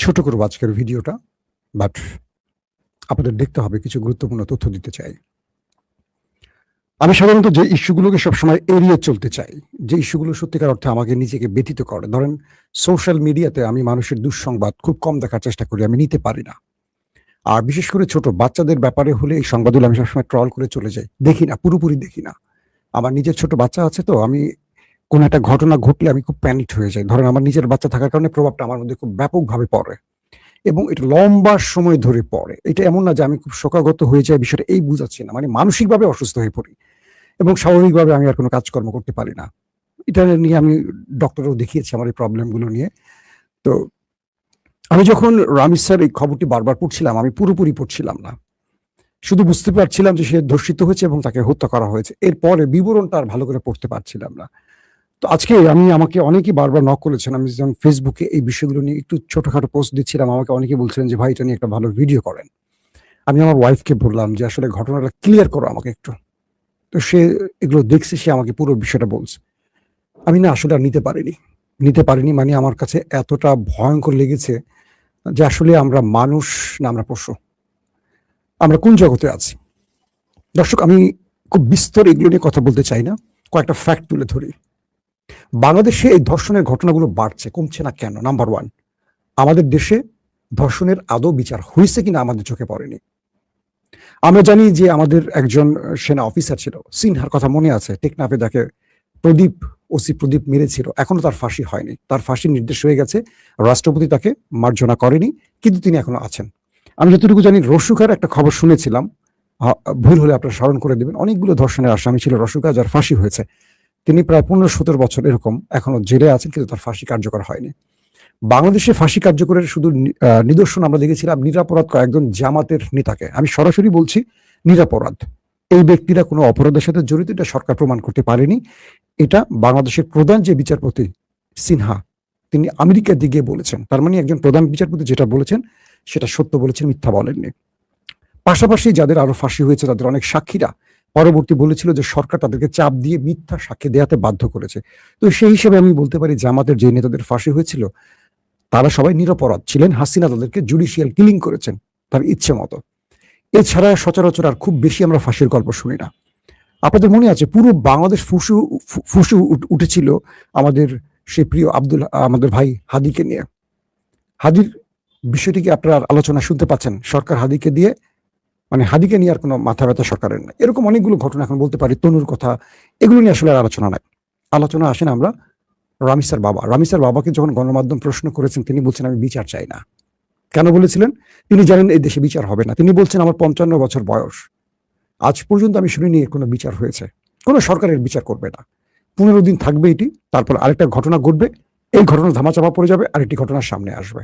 ছোট করব আজকের ভিডিওটা, বাট আপনাদের দেখতে হবে কিছু গুরুত্বপূর্ণ তথ্য দিতে চাই। আমি সাধারণত যে ইস্যুগুলোকে সবসময় এড়িয়ে চলতে চাই, যে ইস্যুগুলো সত্যিকার অর্থে আমাকে নিজেকে ব্যথিত করে। ধরেন সোশ্যাল মিডিয়াতে আমি মানুষের দুঃসংবাদ খুব কম দেখার চেষ্টা করি, আমি নিতে পারি না। আর বিশেষ করে ছোট বাচ্চাদের ব্যাপারে হলে এই সংবাদগুলো আমি সবসময় ট্রল করে চলে যাই। দেখি না, পুরোপুরি দেখি না। আমার নিজের ছোট বাচ্চা আছে, তো আমি কোনো একটা ঘটনা ঘটলে আমি খুব প্যানিকড হয়ে যাই। ধরেন আমার নিজের বাচ্চা থাকার কারণে প্রভাবটা আমার মধ্যে খুব ব্যাপকভাবে পড়ে এবং এটা লম্বা সময় ধরে পড়ে। এটা এমন না যে আমি খুব শোকাহত হয়ে যাই, বিষয়টা এই বুঝাচ্ছি না। মানে মানসিকভাবে অসুস্থ হয়ে পড়ি এবং স্বাভাবিকভাবে আমি আর কোনো কাজকর্ম করতে পারি না। এটা নিয়ে আমি ডক্টরও দেখিয়েছি আমার এই প্রবলেমগুলো নিয়ে। তো আমি যখন রামিজ স্যার এই খবরটি বারবার পড়ছিলাম, আমি পুরোপুরি পড়ছিলাম না। শুধু বুঝতে পারছিলাম যে সে ধর্ষিত হয়েছে এবং তাকে হত্যা করা হয়েছে। এরপরে বিবরণটা আর ভালো করে পড়তে পারছিলাম না। তো আজকে আমাকে অনেকেই বারবার নক করেছেন। আমি যখন ফেসবুকে এই বিষয়গুলো নিয়ে একটু ছোটখাটো পোস্ট দিচ্ছিলাম, আমাকে অনেকেই বলছিলেন যে, "ভাই, এটা নিয়ে একটা ভালো ভিডিও করেন।" আমি আমার ওয়াইফকে বললাম যে, "আসলে ঘটনাটা ক্লিয়ার করো আমাকে একটু।" তো সে এগুলো দেখছে, সে আমাকে পুরো বিষয়টা বলছে। আমি না আসলে আর নিতে পারিনি মানে আমার কাছে এতটা ভয়ংকর লেগেছে যে আসলে আমরা মানুষ না আমরা পশু। আমরা কোন জগতে আছি? দর্শক, আমি খুব বিস্তর এগুলো নিয়ে কথা বলতে চাই না। কয়েকটা ফ্যাক্ট তুলে ধরি। বাংলাদেশে এই ধর্ষণের ঘটনাগুলো বাড়ছে, কমছে না কেন? নাম্বার 1, আমাদের দেশে ধর্ষণের আদৌ বিচার হইছে কিনা আমাদের চোখে পড়েনি। আমরা জানি যে আমাদের একজন সেনা অফিসার ছিল, সিনহার কথা মনে আছে? টেকনাফে যাকে ওসি প্রদীপ মেরেছিল, এখনো তার ফাঁসি হয়নি। তার ফাঁসির নির্দেশ হয়ে গেছে, রাষ্ট্রপতি তাকে মার্জনা করেনি, কিন্তু তিনি এখনো আছেন। আমি যতটুকু জানি রসুখার একটা খবর শুনেছিলাম, ভুল হলে আপনারা স্মরণ করে দেবেন। অনেকগুলো ধর্ষণের আসামি ছিল রসুখা, যার ফাঁসি হয়েছে। তিনি প্রায় 15-17 বছর এরকম এখনো জেলে আছেন, কিন্তু তার ফাঁসি কার্যকর হয়নি। বাংলাদেশে ফাঁসি কার্যকরের শুধু নিদর্শন আমরা দেখেছিলাম নিরাপরাধ কয়েকজন জামাতের নেতাকে। আমি সরাসরি বলছি নিরাপরাধ। এই ব্যক্তিরা কোনো অপরাধের সাথে জড়িত, এটা সরকার প্রমাণ করতে পারেনি। এটা বাংলাদেশের প্রধান যে বিচারপতি সিনহা, তিনি আমেরিকার দিকে বলেছেন। তার মানে একজন প্রধান বিচারপতি যেটা বলেছেন সেটা সত্য বলেছেন, মিথ্যা বলেননি। পাশাপাশি যাদের আরো ফাঁসি হয়েছে তাদের অনেক সাক্ষীরা পরবর্তী বলেছিল যে সরকার তাদেরকে চাপ দিয়ে মিথ্যা সাক্ষী দেওয়াতে বাধ্য করেছে। তো সেই হিসেবে আমি বলতে পারি জামাতের যে নেতাদের ফাঁসি হয়েছিল তারা সবাই নিরপরাধ ছিলেন। হাসিনা তাদেরকে জুডিশিয়াল কিলিং করেছেন তার ইচ্ছে মতো। এছাড়া সচরাচর আর খুব বেশি আমরা ফাঁসির গল্প শুনি না। আপনাদের মনে আছে পুরো বাংলাদেশ ফুসু উঠেছিল আমাদের সেই প্রিয় আমাদের ভাই হাদিকে নিয়ে। হাদির বিষয়টি কি আপনারা আলোচনা শুনতে পাচ্ছেন? সরকার হাদিকে দিয়ে, মানে হাদিকে নিয়ে আর কোনো মাথা ব্যথা সরকারের নাই। এরকম অনেকগুলো ঘটনা এখন বলতে পারি, তনুর কথা, এগুলো নিয়ে আসলে আর আলোচনা নাই। আলোচনা আসেন আমরা রামিসার বাবাকে যখন গণমাধ্যম প্রশ্ন করেছেন, তিনি বলছেন আমি বিচার চাই না। কেন বলেছিলেন? তিনি জানেন এই দেশে বিচার হবে না। তিনি বলছেন আমার 55 বছর বয়স, আজ পর্যন্ত আমি শুনিনি কোনো বিচার হয়েছে। কোনো সরকারের বিচার করবে না। 15 দিন থাকবে এটি, তারপর আরেকটা ঘটনা ঘটবে, এই ঘটনা ধামাচাপা পড়ে যাবে, আরেকটি ঘটনার সামনে আসবে।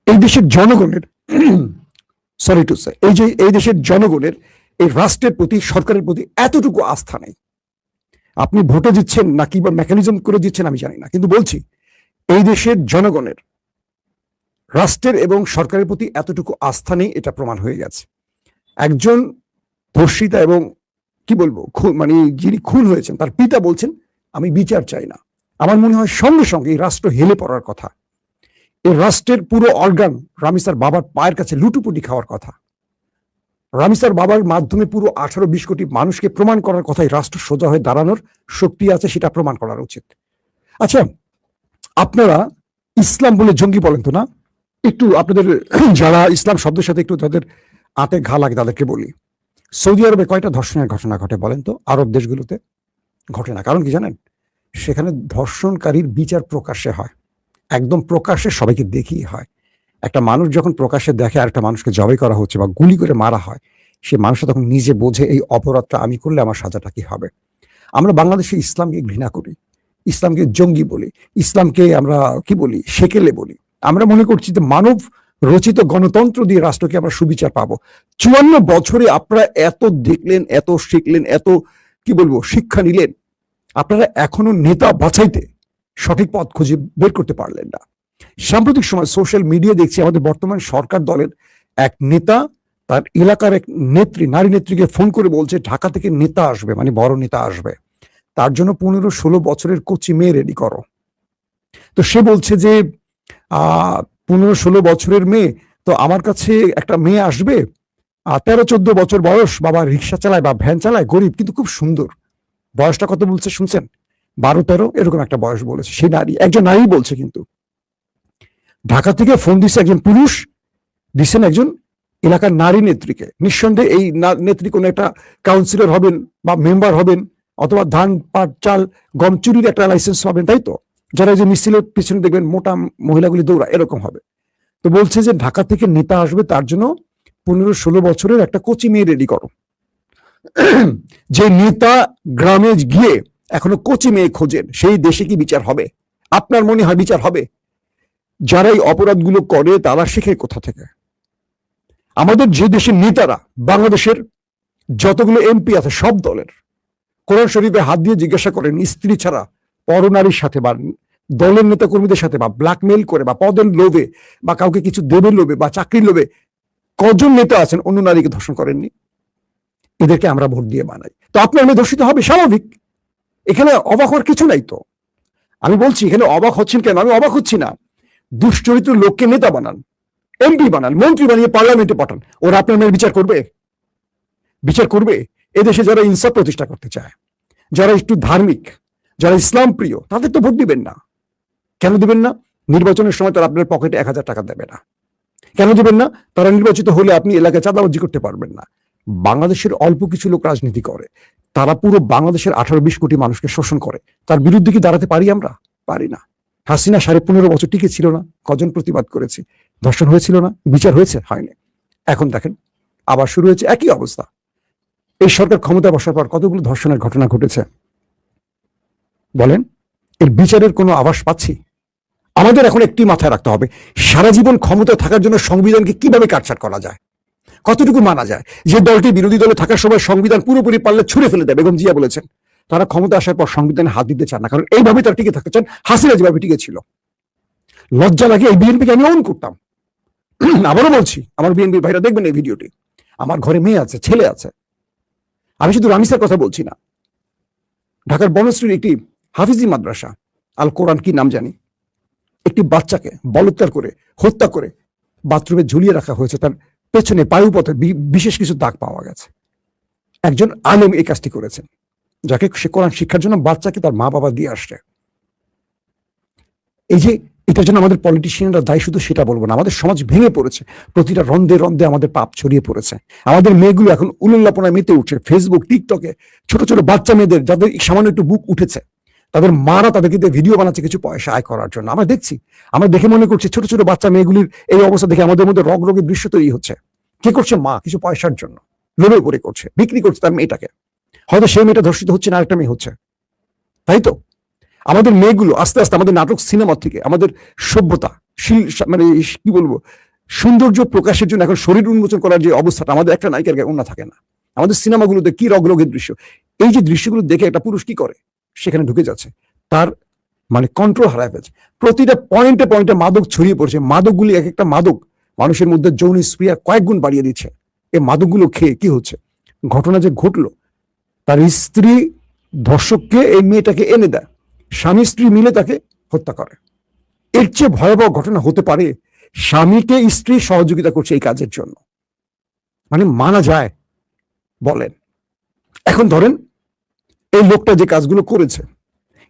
এই দেশের জনগণের সরি টু সে, এই দেশের জনগণের এই রাষ্ট্রের প্রতি, সরকারের প্রতি এতটুকু আস্থা নেই। আপনি ভোটে দিচ্ছেন নাকি বা মেকানিজম করে দিচ্ছেন আমি জানি না, কিন্তু বলছি এই দেশের জনগণের রাষ্ট্রের এবং সরকারের প্রতি এতটুকু আস্থা নেই, এটা প্রমাণ হয়ে গেছে। একজন ধর্ষিতা এবং কি বলবো মানে যিনি খুন হয়েছেন তার পিতা বলছেন আমি বিচার চাই না। আমার মনে হয় সঙ্গে সঙ্গে এই রাষ্ট্র হেলে পড়ার কথা। এই রাষ্ট্রের পুরো অর্গান রামিসার বাবার পায়ের কাছে লুটুপুটি খাওয়ার কথা। রামিসার বাবার মাধ্যমে পুরো 18-20 কোটি মানুষকে প্রমাণ করার কথাই রাষ্ট্র সোজা হয়ে দাঁড়ানোর শক্তি আছে, সেটা প্রমাণ করার উচিত। আচ্ছা, আপনারা ইসলাম বলে জঙ্গি বলেন তো না? একটু আপনাদের যারা ইসলাম শব্দের সাথে একটু যাদের আতে ঘা লাগে তাদেরকে বলি, সৌদি আরবে কয়টা ধর্ষণের ঘটনা ঘটে বলেন তো? আরব দেশগুলোতে ঘটে না। কারণ কি জানেন? সেখানে ধর্ষণকারীর বিচার প্রকাশ্যে হয়, একদম প্রকাশ্যে সবাইকে দেখিয়ে হয়। একটা মানুষ যখন প্রকাশ্যে দেখে আর একটা মানুষকে জবাই করা হচ্ছে বা গুলি করে মারা হয়, সে মানুষটা তখন নিজে বোঝে এই অপরাধটা আমি করলে আমার সাজাটা কি হবে। আমরা বাংলাদেশে ইসলামকে ঘৃণা করি, ইসলামকে জঙ্গি বলি, ইসলামকে আমরা কি বলি, সেকেলে বলি। আমরা মনে করছি যে মানব রচিত গণতন্ত্র দিয়ে রাষ্ট্রকে আমরা সুবিচার পাবো। 54 বছরে আপনারা এত দেখলেন, এত শিখলেন, এত কি বলবো শিক্ষা নিলেন, আপনারা এখনো নেতা বাছাইতে সঠিক পথ খুঁজে বের করতে পারলেন না। সাম্প্রতিক সময় সোশ্যাল মিডিয়া দেখছি আমাদের বর্তমান সরকার দলের এক নেতা তার এলাকার এক নেত্রী, নারী নেত্রীকে ফোন করে বলছে ঢাকা থেকে নেতা আসবে, মানে বড় নেতা আসবে, তার জন্য 15-16 বছরের কচি মেয়ে রেডি করো। তো সে বলছে যে 15-16 বছরের মেয়ে, তো আমার কাছে একটা মেয়ে আসবে 13-14 বছর বয়স, বাবা রিক্সা চালায় বা ভ্যান চালায়, গরিব কিন্তু খুব সুন্দর। বয়সটা কত বলছে শুনছেন? 12-13 এরকম একটা বয়স বলেছে। সেই নারী, একজন নারী বলছে। কিন্তু ঢাকা থেকে ফোন দিচ্ছে একজন পুরুষ, দিচ্ছেন একজন এলাকার নারী নেত্রীকে। নিঃসন্দেহে এই নেত্রী কোনো একটা কাউন্সিলর হবেন বা মেম্বার হবেন, অথবা ধান পাট চাল গম চুরির একটা লাইসেন্স পাবেন, তাই তো? যারা যে মিছিলের পিছনে দেখবেন মোটা মহিলাগুলি দৌড়া, এরকম হবে। তো বলছে যে ঢাকা থেকে নেতা আসবে, তার জন্য 15-16 বছরের একটা কচি মেয়ে রেডি করো। যে নেতা গ্রামে গিয়ে এখনো কচি মেয়ে খোঁজেন, সেই দেশে কি বিচার হবে? আপনার মনে হয় বিচার হবে? যারা এই অপরাধগুলো করে তারা শেখে কোথা থেকে? আমাদের যে দেশের নেতারা, বাংলাদেশের যতগুলো এমপি আছে সব দলের, কোরআন শরীফে হাত দিয়ে জিজ্ঞাসা করেন স্ত্রী ছাড়া পরনারীর সাথে বা দলের নেতা কর্মীদের সাথে বা ব্ল্যাকমেইল করে বা পদের লোভে বা কাউকে কিছু দেবের লোভে বা চাকরির লোভে কজন নেতা আছেন অন্য নারীকে ধর্ষণ করেননি? এদেরকে আমরা ভোট দিয়ে বানাই। তো আপনার মেয়ে ধর্ষিত হবে, স্বাভাবিক। এখানে অবাক হওয়ার কিছু নাই তো। আমি বলছি এখানে অবাক হচ্ছেন কেন? আমি অবাক হচ্ছি না। দুশ্চরিত্র লোককে নেতা বানান, এমপি বানান, মন্ত্রী বানিয়ে পার্লামেন্টে পাঠান, ওরা আপনার মেয়ের বিচার করবে? বিচার করবে? এদেশে যারা ইনসাফ প্রতিষ্ঠা করতে চায়, যারা একটু ধার্মিক, যারা ইসলাম প্রিয়, তাদের তো ভোট দিবেন না। কেন দিবেন না? নির্বাচনের সময় তারা আপনার পকেটে 1000 টাকা দেবে না। কেন দিবেন না? তারা নির্বাচিত হলে আপনি এলাকায় চাঁদাবাজি করতে পারবেন না। বাংলাদেশের অল্প কিছু লোক রাজনীতি করে, তারা পুরো বাংলাদেশের 18-20 কোটি মানুষকে শোষণ করে। তার বিরুদ্ধে কি দাঁড়াতে পারি আমরা? পারি না। হাসিনা 15.5 বছর টিকে ছিল না? কজন প্রতিবাদ করেছে? ধর্ষণ হয়েছিল না? বিচার হয়েছে? হয়নি। এখন দেখেন আবার শুরু হয়েছে একই অবস্থা। এই সরকার ক্ষমতা বসার পর কতগুলো ধর্ষণের ঘটনা ঘটেছে বলেন? এর বিচারের কোনো আভাস পাচ্ছি? আমাদের এখন একটি মাথায় রাখতে হবে, সারা জীবন ক্ষমতায় থাকার জন্য সংবিধানকে কিভাবে কাটছাট করা যায়, কতটুকু মানা যায়। যে দলটি বিরোধী দলে থাকার সময় সংবিধান পুরোপুরি পারলে ছুঁড়ে ফেলে দেয়, বেগম জিয়া বলেছেন, তারা ক্ষমতা আসার পর সংবিধানে হাত দিতে চান না, কারণ এইভাবে তারা টিকে থাকতে চান হাসিনা যেভাবে টিকে ছিল। লজ্জা লাগে। এই বিএনপিকে আমি অন করতাম। আবারও বলছি, আমার বিএনপির ভাইরা দেখবেন এই ভিডিওটি। আমার ঘরে মেয়ে আছে, ছেলে আছে। আমি শুধু রামিসার কথা বলছি না। ঢাকার বনশ্রীর একটি হাফিজি মাদ্রাসা, আল কোরআন কি নাম জানি, একটি বাচ্চাকে বলৎকার করে হত্যা করে বাথরুমে ঝুলিয়ে রাখা হয়েছে। তার পেছনে পায়ুপথে বিশেষ কিছু দাগ পাওয়া গেছে। একজন আলেম এই কাজটি করেছেন, যাকে সে কোরআন শিক্ষার জন্য বাচ্চাকে তার মা বাবা দিয়ে আসছে। এই যে এটার জন্য আমাদের পলিটিশিয়ানরা দায়ী, শুধু সেটা বলবো না, আমাদের সমাজ ভেঙে পড়েছে। প্রতিটা রন্ধে রন্ধে আমাদের পাপ ছড়িয়ে পড়েছে। আমাদের মেয়েগুলো এখন উল্লাপনায় মেতে উঠছে ফেসবুক, টিকটকে। ছোট ছোট বাচ্চা মেয়েদের, যাদের সামান্য একটু বুক উঠেছে, তাদের মারা তাদেরকে ভিডিও বানাচ্ছে কিছু পয়সা আয় করার জন্য। আমরা দেখছি, আমরা দেখে মনে করছি ছোট ছোট বাচ্চা মেয়েগুলির এই অবস্থা দেখে আমাদের মধ্যে রগ রগের দৃশ্য তৈরি হচ্ছে। কে করছে? মা কিছু পয়সার জন্য লোভে পড়ে করছে, বিক্রি করছে তার মেয়েটাকে। হয়তো সেই মেয়েটা ধর্ষিত হচ্ছে না, আরেকটা মেয়ে হচ্ছে, তাই তো? আমাদের মেয়েগুলো আস্তে আস্তে আমাদের নাটক সিনেমা থেকে আমাদের সভ্যতা, মানে কি বলবো, সৌন্দর্য প্রকাশের জন্য এখন শরীর উন্মোচন করার যে অবস্থাটা, আমাদের একটা নায়িকার গায়ে ওড়না থাকে না। আমাদের সিনেমাগুলোতে কি রগরগের দৃশ্য! এই যে দৃশ্যগুলো দেখে একটা পুরুষ কি করে? সেখানে ঢুকে যাচ্ছে, তার মানে কন্ট্রোল হারায় ফেলছে। প্রতিটা পয়েন্টে পয়েন্টে মাদক ছড়িয়ে পড়ছে। মাদকগুলি এক একটা মাদক মানুষের মধ্যে যৌন স্প্রিয়া কয়েক গুণ বাড়িয়ে দিচ্ছে। এই মাদকগুলো খেয়ে কি হচ্ছে? ঘটনা যে ঘটলো, তার স্ত্রী ধর্ষককে এই মেয়েটাকে এনে দেয়, স্বামী স্ত্রী মিলে তাকে হত্যা করে। এর চেয়ে ভয়াবহ ঘটনা হতে পারে? স্বামীকে স্ত্রী সহযোগিতা করছে এই কাজের জন্য, মানে মানা যায়? বলেন। এখন ধরেন এই লোকটা যে কাজগুলো করেছে,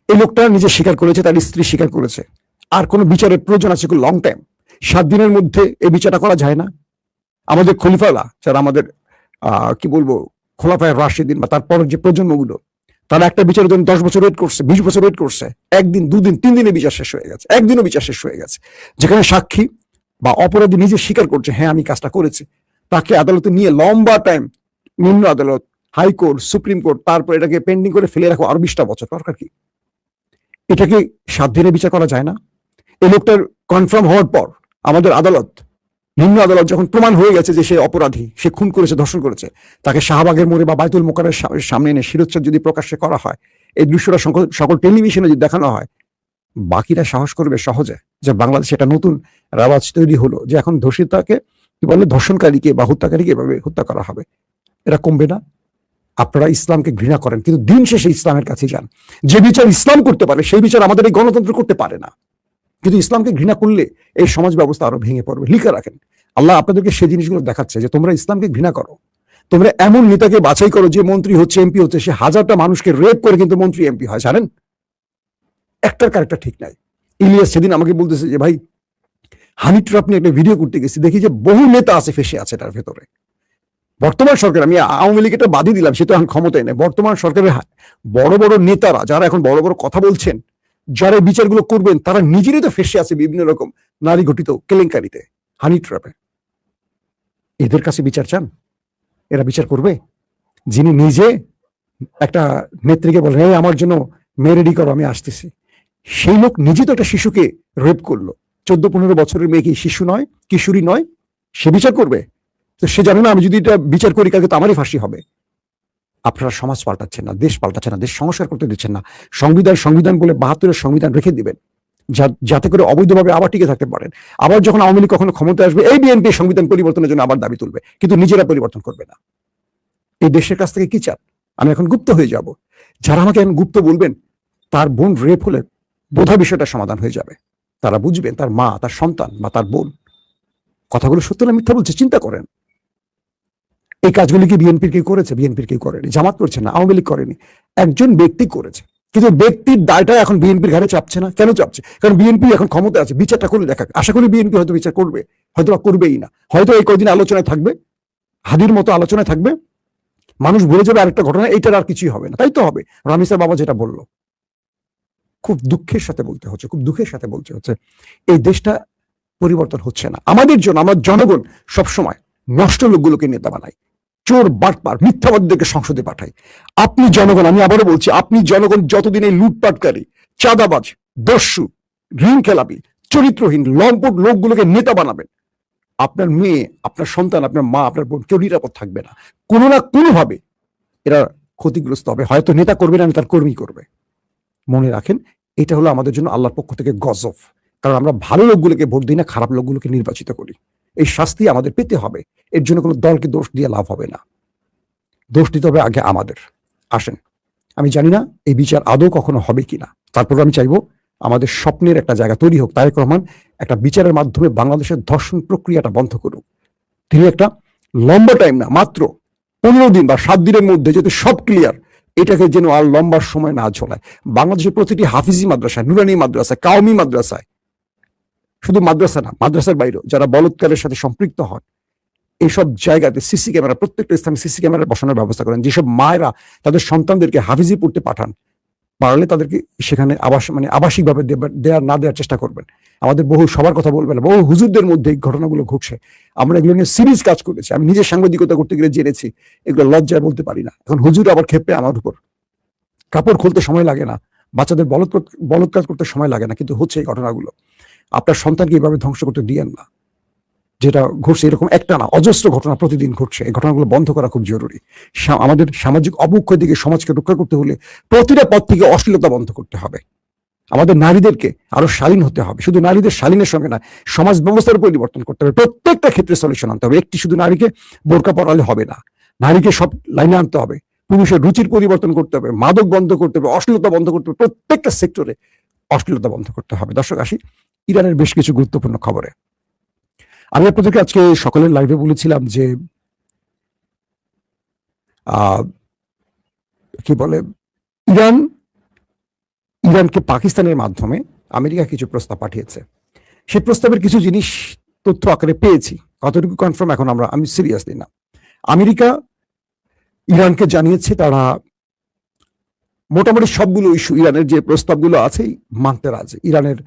এই লোকটা নিজে স্বীকার করেছে, তার স্ত্রী স্বীকার করেছে। আর কোনো বিচারের প্রয়োজন আছে? লং টাইম, 7 দিনের মধ্যে এই বিচারটা করা যায় না? আমাদের খলিফালা, যারা আমাদের কি বলবো, খোলাফায়ে রাশিদিন বা তারপরের যে প্রজন্মগুলো, তারা একটা বিচারের জন্য 10 বছর ওয়েট করছে, 20 বছর ওয়েট করছে। 1 দিন 2 দিন 3 দিনে বিচার শেষ হয়ে গেছে, একদিনও বিচার শেষ হয়ে গেছে। যেখানে সাক্ষী বা অপরাধী নিজে স্বীকার করছে, হ্যাঁ আমি কাজটা করেছি, তাকে আদালতে নিয়ে লম্বা টাইম, নিম্ন আদালত, হাইকোর্ট, সুপ্রিম কোর্ট, তারপর এটাকে পেন্ডিং করে ফেলে রাখো আরো 20টা বছর, দরকার কি? এটাকে 7 দিনে বিচার করা যায় না? এই লোকটার কনফার্ম হওয়ার পর আমাদের আদালত, নিম্ন আদালত যখন প্রমাণ হয়ে গেছে যে সে অপরাধী, সে খুন করেছে, ধর্ষণ করেছে, তাকে শাহবাগের মোড়ে বা বাইতুল মোকাররমের সামনে এনে শিরোচ্ছেদ যদি প্রকাশ্যে করা হয়, এই দৃশ্যটা সকল টেলিভিশনে যদি দেখানো হয়, বাকিরা সাহস করবে সহজে যে বাংলাদেশে একটা নতুন রাওয়াজ তৈরি হলো, যে এখন ধর্ষিতাকে কি বলে, ধর্ষণকারীকে বা হত্যাকারীকে এভাবে হত্যা করা হবে। এটা কমবে না? আপনারা ইসলামকে ঘৃণা করেন, কিন্তু দিন শেষে ইসলামের কাছে যান। যে বিচার ইসলাম করতে পারে সেই বিচার আমাদের এই গণতন্ত্র করতে পারে না। কিন্তু ইসলামকে ঘৃণা করলে এই সমাজ ব্যবস্থা আরো ভেঙে পড়বে। লিখে রাখেন, আল্লাহ আপনাদেরকে সেই জিনিসগুলো দেখাচ্ছে যে তোমরা ইসলামকে ঘৃণা করো, তোমরা এমন নেতাকে বাছাই করো যে মন্ত্রী হচ্ছে, এমপি হচ্ছে, সে হাজারটা মানুষকে রেপ করে কিন্তু মন্ত্রী এমপি হয়, জানেন? একটার ক্যারেক্টার ঠিক নাই। ইলিয়াস সেদিন আমাকে বলতেছে যে ভাই, হানি ট্র্যাপ নিয়ে একটা ভিডিও করতে গেছি, দেখি যে বহু নেতা আছে ফেসে আছে তার ভেতরে। বর্তমান সরকার, আমি আওয়ামী লীগ এটা বাদই দিলাম, সে তো এখন ক্ষমতায় নেই, বর্তমান সরকারের বড় বড় নেতারা যারা এখন বড় বড় কথা বলছেন, যারা বিচারগুলো করবেন, তারা নিজেরই তো ফেসে আছে বিভিন্ন রকম নারী ঘটিত কেলেঙ্কারিতে, হানি ট্র্যাপে। এদের কাছে বিচার চান? এরা বিচার করবে? যিনি নিজে একটা নেত্রীকে বলেন এই আমার জন্য মেয়ে রেডি করো আমি আসতেছি, সেই লোক নিজে তো একটা শিশুকে রেপ করলো, 14-15 বছরের মেয়ে কি শিশু নয়, কিশোরী নয়? সে বিচার করবে? তো সে জানে না আমি যদি এটা বিচার করি কালকে তো আমারই ফাঁসি হবে। আপনারা সমাজ পাল্টাচ্ছেন না, দেশ পাল্টাচ্ছেন না, দেশ সংস্কার করতে দিচ্ছেন না। সংবিধান বলে 72-এর সংবিধান রেখে দিবেন, যাতে করে অবৈধভাবে আবার টিকে থাকতে পারেন। আবার যখন আওয়ামী লীগ কখনো ক্ষমতা আসবে, এই বিএনপি সংবিধান পরিবর্তনের জন্য আবার দাবি তুলবে, কিন্তু নিজেরা পরিবর্তন করবে না। এই দেশের কাছ থেকে কি চান? আমি এখন গুপ্ত হয়ে যাব? যারা আমাকে এখন গুপ্ত বলবেন, তার বোন রেপ হলে বোধহয় বিষয়টা সমাধান হয়ে যাবে। তারা বুঝবেন, তার মা, তার সন্তান বা তার বোন কথাগুলো সত্য না মিথ্যা বলছে। চিন্তা করেন, এই কাজগুলি কি বিএনপির কেউ করেছে? বিএনপির কেউ করেনি, জামাত করছে না, আওয়ামী লীগ করেনি, একজন ব্যক্তি করেছে। কিন্তু ব্যক্তির দায়টা এখন বিএনপির ঘাড়ে চাপছে না। কেন চাপছে? কারণ বিএনপি এখন ক্ষমতা আছে, বিচারটা করে দেখা। আশা করি বিএনপি হয়তো বিচার করবে, হয়তো বা করবেই না, হয়তো এই কয়দিন আলোচনায় থাকবে, হাদির মতো আলোচনায় থাকবে, মানুষ ভুলে যাবে আরেকটা ঘটনা, এইটার আর কিছুই হবে না। তাই তো হবে। রামিসার বাবা যেটা বললো, খুব দুঃখের সাথে বলতে হচ্ছে, খুব দুঃখের সাথে বলতে হচ্ছে, এই দেশটা পরিবর্তন হচ্ছে না। আমাদের জন্য আমার জনগণ সবসময় নষ্ট লোকগুলোকে নেতা বানায়, চোর বাটপার মিথ্যাবাদীদেরকে সংসদে পাঠায়। আপনি জনগণ, আমি আবারও বলছি, আপনি জনগণ যতদিন এই লুটপাটকারী, চাঁদাবাজ, দস্যু, ঋণ খেলাপি, চরিত্রহীন, লম্পট লোকগুলোকে নেতা বানাবেন, আপনার মেয়ে, আপনার সন্তান, আপনার মা, আপনার বোন কেউ নিরাপদ থাকবে না। কোনো না কোনো ভাবে এরা ক্ষতিগ্রস্ত হবে। হয়তো নেতা করবে না, তার কর্মী করবে। মনে রাখেন, এটা হলো আমাদের জন্য আল্লাহর পক্ষ থেকে গজব। কারণ আমরা ভালো লোকগুলোকে ভোট দিই না, খারাপ লোকগুলোকে নির্বাচিত করি। এই শাস্তি আমাদের পেতে হবে। এর জন্য কোনো দলকে দোষ দিয়ে লাভ হবে না, দোষ দিতে হবে আগে আমাদের। আসেন, আমি জানি না এই বিচার আদৌ কখনো হবে কিনা, তারপর আমি চাইবো আমাদের স্বপ্নের একটা জায়গা তৈরি হোক। তারেক রহমান একটা বিচারের মাধ্যমে বাংলাদেশের ধর্ষণ প্রক্রিয়াটা বন্ধ করুক। তিনি একটা লম্বা টাইম না, মাত্র 15 দিন বা 7 দিনের মধ্যে যদি সব ক্লিয়ার, এটাকে যেন আর লম্বার সময় না ঝোলায়। বাংলাদেশের প্রতিটি হাফিজি মাদ্রাসায়, নুরানি মাদ্রাসায়, কাওমি মাদ্রাসায়, শুধু মাদ্রাসা না, মাদ্রাসার বাইরেও যারা বলৎকারের সাথে সম্পৃক্ত হন, এইসব জায়গাতে সিসি ক্যামেরা, প্রত্যেকটা স্থানে সিসি ক্যামেরা বসানোর ব্যবস্থা করেন। যেসব মায়েরা তাদের সন্তানদেরকে হাফিজি পড়তে পাঠান, পারলে তাদেরকে সেখানে আবাসিকভাবে দেওয়ার চেষ্টা করবেন। আমাদের বহু সবার কথা বলবেন না, বহু হুজুরদের মধ্যে এই ঘটনাগুলো ঘটছে। আমরা এগুলো নিয়ে সিরিজ কাজ করেছি। আমি নিজে সাংবাদিকতা করতে গেলে জেনেছি, এগুলো লজ্জায় বলতে পারি না। এখন হুজুর আবার খেপে আমার উপর, কাপড় খুলতে সময় লাগে না, বাচ্চাদের বলৎকার করতে সময় লাগে না, কিন্তু হচ্ছে এই ঘটনাগুলো। আপনার সন্তানকে এইভাবে ধ্বংস করতে দিয়েন না। যেটা ঘটছে এরকম একটা না, অজস্র ঘটনা প্রতিদিন ঘটছে। এই ঘটনাগুলো বন্ধ করা খুব জরুরি। আমাদের সামাজিক অবক্ষয় থেকে সমাজকে রক্ষা করতে হলে প্রতিটা পথ থেকে অশ্লীলতা বন্ধ করতে হবে। আমাদের নারীদেরকে আরো শালীন হতে হবে। শুধু নারীদের শালীনের সঙ্গে না, সমাজ ব্যবস্থার পরিবর্তন করতে হবে। প্রত্যেকটা ক্ষেত্রে সলিউশন আনতে হবে। একটি শুধু নারীকে বোরকা পরালে হবে না, নারীকে সব লাইনে আনতে হবে। পুরুষের রুচির পরিবর্তন করতে হবে, মাদক বন্ধ করতে হবে, অশ্লীলতা বন্ধ করতে হবে। প্রত্যেকটা সেক্টরে অশ্লীলতা বন্ধ করতে হবে। দর্শক, আসি ইরানের বেশ কিছু গুরুত্বপূর্ণ খবরে। আমি আপনাদেরকে আজকে সকালের লাইভে বলেছিলাম যে কি বলে, ইরানকে পাকিস্তানের মাধ্যমে আমেরিকা কিছু প্রস্তাব পাঠিয়েছে। সেই প্রস্তাবের কিছু জিনিস তথ্য আকারে পেয়েছি, কতটুকু কনফার্ম এখন আমি সিরিয়াসলি না। আমেরিকা ইরানকে জানিয়েছে তারা মোটামুটি সবগুলো ইস্যু, ইরানের যে প্রস্তাবগুলো আছে মানতে রাজি। ইরানের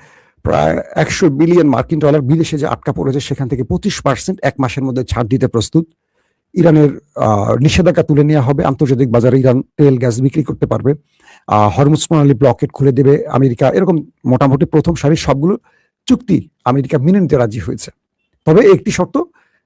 প্রায় 100 বিলিয়ন মার্কিন ডলার বিদেশে যে আটকা পড়েছে, সেখান থেকে 25% 1 মাসের মধ্যে ছাড় দিতে প্রস্তুত। ইরানের নিষেধাজ্ঞা তুলে নেওয়া হবে, আন্তর্জাতিক বাজারে ইরান তেল গ্যাস বিক্রি করতে পারবে। হরমুজ প্রণালী ব্লকেট খুলে দেবে আমেরিকা। এরকম মোটামুটি প্রথম সারির সবগুলো চুক্তি আমেরিকা মেনে নিতে রাজি হয়েছে। তবে একটি শর্ত,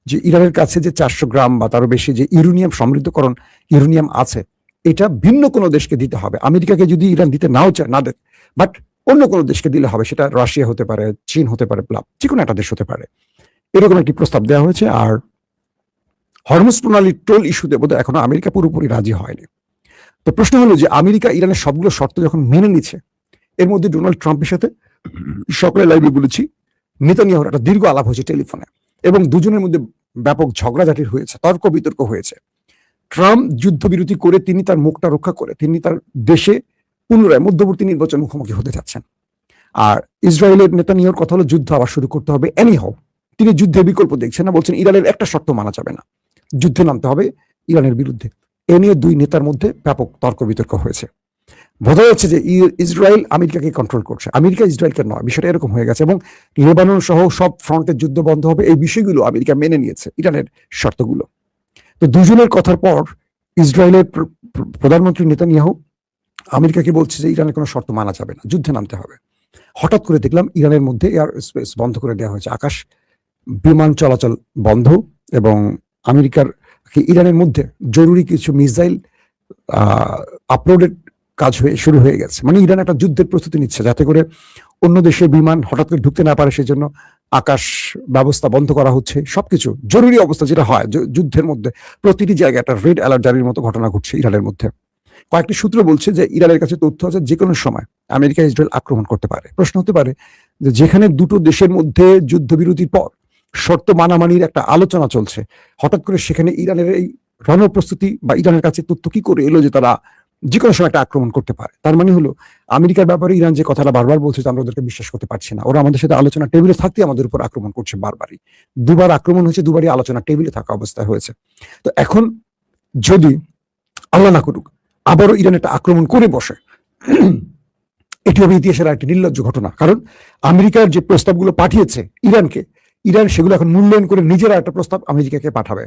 যে ইরানের কাছে যে 400 গ্রাম বা তারও বেশি যে ইউরেনিয়াম সমৃদ্ধকরণ ইউরেনিয়াম আছে, এটা ভিন্ন কোনো দেশকে দিতে হবে। আমেরিকাকে যদি ইরান দিতে নাও চায়, না দেখ, বাট অন্য কোনো দেশকে দিলে হবে। সেটা রাশিয়া হতে পারে, চীন হতে পারে, যে কোনো একটা দেশ হতে পারে। এরকম একটি প্রস্তাব দেওয়া হয়েছে। আর হরমুজ প্রণালীর টোল ইস্যুতে বোধহয় এখনো আমেরিকা পুরোপুরি রাজি হয়নি। তো প্রশ্ন হলো যে আমেরিকা ইরানের সবগুলো শর্ত যখন মেনে নিচ্ছে, এর মধ্যে ডোনাল্ড ট্রাম্পের সাথে সকালে লাইভে বলেছি নেতানিয়াহুর একটা দীর্ঘ আলাপ হয়েছে টেলিফোনে, এবং দুজনের মধ্যে ব্যাপক ঝগড়াঝাটি হয়েছে, তর্ক বিতর্ক হয়েছে। ট্রাম্প যুদ্ধবিরতি করে তিনি তার মুখটা রক্ষা করে তিনি তার দেশে পুনরায় মধ্যবর্তী নির্বাচন মুখোমুখি হতে যাচ্ছেন। আর ইসরায়েলের নেতানিয়াহুর কথা হলো যুদ্ধ আবার শুরু করতে হবে এনিহাউ। তিনি যুদ্ধের বিকল্প দেখছেন না, বলছেন ইরানের একটা শর্ত মানা যাবে না, যুদ্ধে নামতে হবে ইরানের বিরুদ্ধে। এ নিয়ে দুই নেতার মধ্যে ব্যাপক তর্ক বিতর্ক হয়েছে। বোঝা যাচ্ছে যে ইসরায়েল আমেরিকাকে কন্ট্রোল করছে, আমেরিকা ইসরায়েলকে নয়। বিষয়টা এরকম হয়ে গেছে, এবং লেবানন সহ সব ফ্রন্টের যুদ্ধ বন্ধ হবে, এই বিষয়গুলো আমেরিকা মেনে নিয়েছে, ইরানের শর্তগুলো। তো দুজনের কথার পর ইসরায়েলের প্রধানমন্ত্রী নেতানিয়াহু আমেরিকাকে বলছে যে ইরানের কোনো শর্ত মানা যাবে না, যুদ্ধে নামতে হবে। হঠাৎ করে দেখলাম ইরানের মধ্যে এয়ার স্পেস বন্ধ করে দেওয়া হয়েছে, আকাশ বিমান চলাচল বন্ধ, এবং আমেরিকার ইরানের মধ্যে জরুরি কিছু মিসাইল আপলোডের কাজ শুরু হয়ে গেছে। মানে ইরান একটা যুদ্ধের প্রস্তুতি নিচ্ছে, যাতে করে অন্য দেশের বিমান হঠাৎ করে ঢুকতে না পারে, সেজন্য আকাশ ব্যবস্থা বন্ধ করা হচ্ছে। সবকিছু জরুরি অবস্থা যেটা হয় যুদ্ধের মধ্যে, প্রতিটি জায়গায় একটা রেড অ্যালার্ট জারির মতো ঘটনা ঘটছে ইরানের মধ্যে। কয়েকটি সূত্র বলছে যে ইরানের কাছে তথ্য আছে যে কোনো সময় আমেরিকা ইসরায়েল আক্রমণ করতে পারে। প্রশ্ন হতে পারে যে যেখানে দুটো দেশের মধ্যে যুদ্ধবিরতির পর শর্ত মানামানির একটা আলোচনা চলছে, হঠাৎ করে সেখানে ইরানের এই রণপ্রস্তুতি বা ইরানের কাছে তথ্য কি করে এলো যে তারা যে কোনো সময় একটা আক্রমণ করতে পারে? তার মানে হলো আমেরিকার ব্যাপারে ইরান যে কথাটা বারবার বলছে যে আমরা ওদেরকে বিশ্বাস করতে পারছি না, ওরা আমাদের সাথে আলোচনা টেবিলে থাকতে আমাদের উপর আক্রমণ করছে বারবারই। দুবার আক্রমণ হয়েছে, দুবারই আলোচনা টেবিলে থাকা অবস্থায় হয়েছে। তো এখন যদি আল্লাহ না করুক আবারও ইরান একটা আক্রমণ করে বসে, এটি হবে ইতিহাসের একটি নির্লজ্জ ঘটনা। কারণ আমেরিকার যে প্রস্তাবগুলো পাঠিয়েছে ইরানকে, ইরান সেগুলো এখন মূল্যায়ন করে নিজেরা একটা প্রস্তাব আমেরিকাকে পাঠাবে।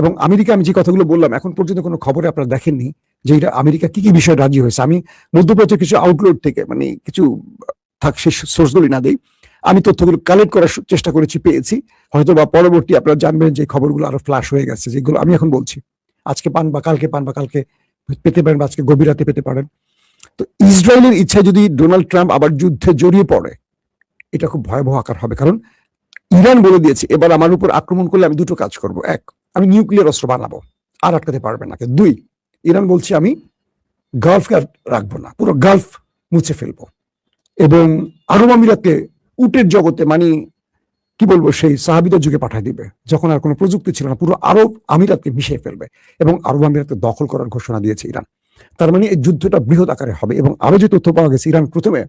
এবং আমেরিকা, আমি যে কথাগুলো বললাম, এখন পর্যন্ত কোনো খবরে আপনারা দেখেননি যে এটা আমেরিকা কি কি বিষয়ে রাজি হয়েছে। আমি মধ্যপ্রাচ্যের কিছু আউটলেট থেকে, মানে কিছু থাক সেই সোর্সগুলি না দেই, আমি তথ্যগুলো কালেক্ট করার চেষ্টা করেছি, পেয়েছি। হয়তো বা পরবর্তী আপনারা জানবেন যে খবরগুলো আরো ফ্ল্যাশ হয়ে গেছে, যেগুলো আমি এখন বলছি। আজকে পান বা কালকে পেতে পারেন, বা আজকে গভীর রাতে পেতে পারেন। তো ইসরায়েলের ইচ্ছায় যদি ডোনাল্ড ট্রাম্প আবার যুদ্ধে জড়িয়ে পড়ে, এটা খুব ভয়াবহ আকার হবে। কারণ ইরান বলে দিয়েছে এবার আমার উপর আক্রমণ করলে আমি দুটো কাজ করব। এক, আমি নিউক্লিয়ার অস্ত্র বানাবো, আর আটকাতে পারবে না। দুই, ইরান বলছে আমি গালফকে আর রাখবো না, পুরো গালফ মুছে ফেলবো, এবং আরব আমিরাতকে উটের জগতে, মানে কি বলবো, সেই সাহাবিদের যুগে পাঠিয়ে দিবে, যখন আর কোনো প্রযুক্তি ছিল না। পুরো আরব আমিরাতকে মিশিয়ে ফেলবে, এবং আরব আমিরাতকে দখল করার ঘোষণা দিয়েছে ইরান। তার মানে এই যুদ্ধটা বৃহৎ আকারে হবে। এবং আরো যে তথ্য পাওয়া গেছে, ইরান প্রথমে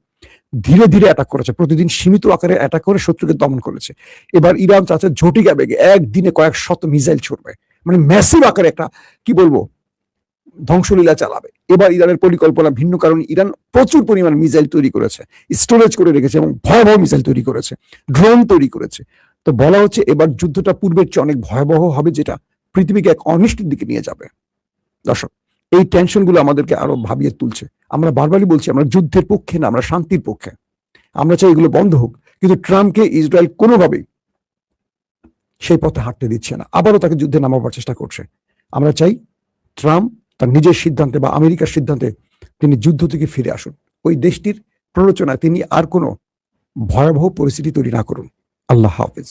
ধীরে ধীরে অ্যাটাক করেছে, প্রতিদিন সীমিত আকারে অ্যাটাক করে শত্রুকে দমন করেছে। এবার ইরান চাচ্ছে ঝটিকা বেগে একদিনে কয়েক শত মিসাইল ছুড়বে, মানে ম্যাসিভ আকারে একটা কি বলবো ধ্বংসলীলা চালাবে। এবার ইরানের পরিকল্পনা ভিন্ন, কারণ ইরান প্রচুর পরিমাণ মিসাইল তৈরি করেছে, স্টোরেজ করে রেখেছে, এবং ভয়াবহ মিসাইল তৈরি করেছে, ড্রোন তৈরি করেছে। তো বলা হচ্ছে এবার যুদ্ধটা পূর্বের চেয়ে অনেক ভয়াবহ হবে, যেটা পৃথিবীকে এক অনিষ্টের দিকে নিয়ে যাবে। দর্শক, এই টেনশনগুলো আমাদেরকে আরো ভাবিয়ে তুলছে। আমরা বারবারই বলছি আমরা যুদ্ধের পক্ষে না, আমরা শান্তির পক্ষে। আমরা চাই এগুলো বন্ধ হোক, কিন্তু ট্রাম্পকে ইসরায়েল কোনোভাবেই সেই পথে হাঁটতে দিচ্ছে না, আবারও তাকে যুদ্ধে নামাবার চেষ্টা করছে। আমরা চাই ট্রাম্প তার নিজের সিদ্ধান্তে বা আমেরিকার সিদ্ধান্তে তিনি যুদ্ধ থেকে ফিরে আসুন, ওই দেশটির প্ররোচনায় তিনি আর কোনো ভয়াবহ পরিস্থিতি তৈরি না করুন। আল্লাহ হাফেজ।